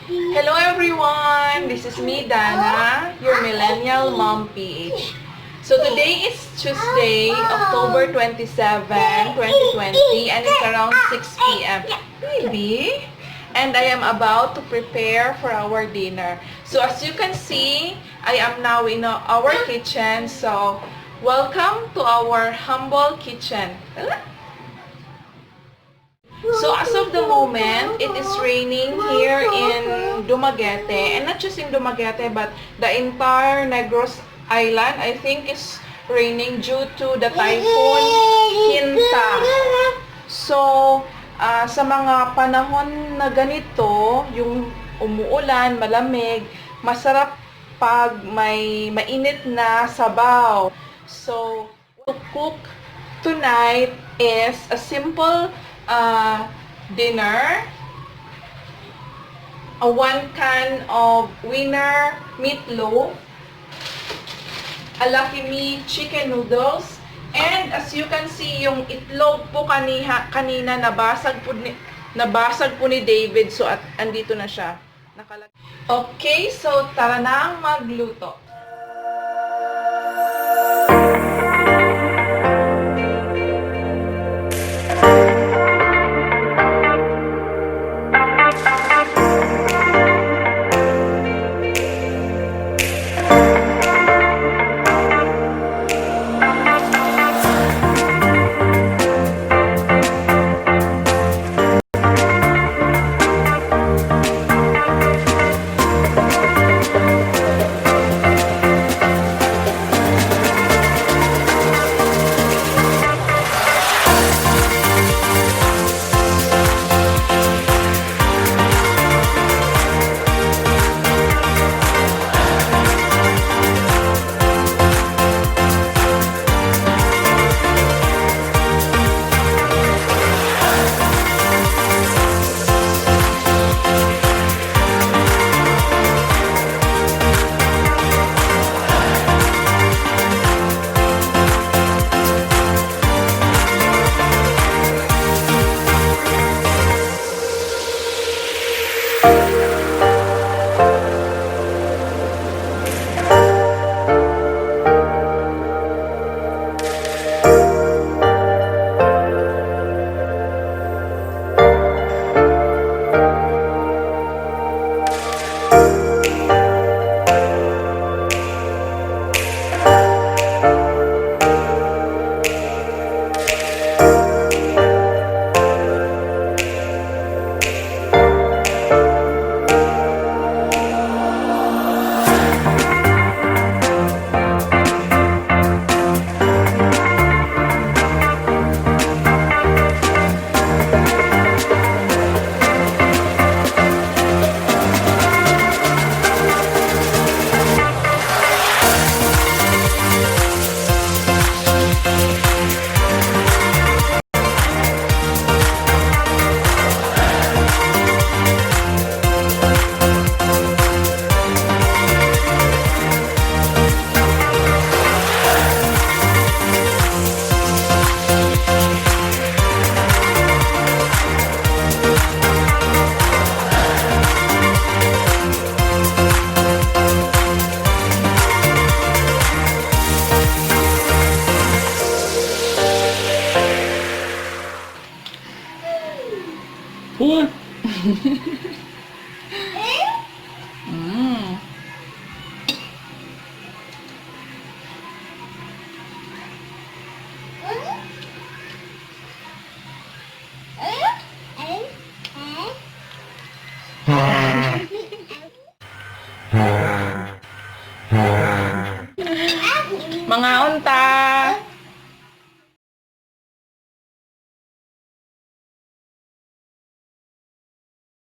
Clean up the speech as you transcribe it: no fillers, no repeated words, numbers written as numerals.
Hello everyone! This is me, Dana, your Millennial Mom PH. So today is Tuesday, October 27, 2020, and it's around 6 p.m. Baby? And I am about to prepare for our dinner. So as you can see, I am now in our kitchen. So welcome to our humble kitchen. So as of the moment, it is raining here in Dumaguete, and not just in Dumaguete, but the entire Negros Island, I think, is raining due to the typhoon Hinta. So, sa mga panahon na ganito, yung umuulan, malamig, masarap pag may mainit na sabaw. So, to cook tonight is a simple dinner, a 1 can of winner meatloaf, a Lucky Me chicken noodles, and as you can see, yung itlog po kanina nabasag po ni David, so at andito na siya. Okay, so tara na magluto. Uy! Mm. Mga unta!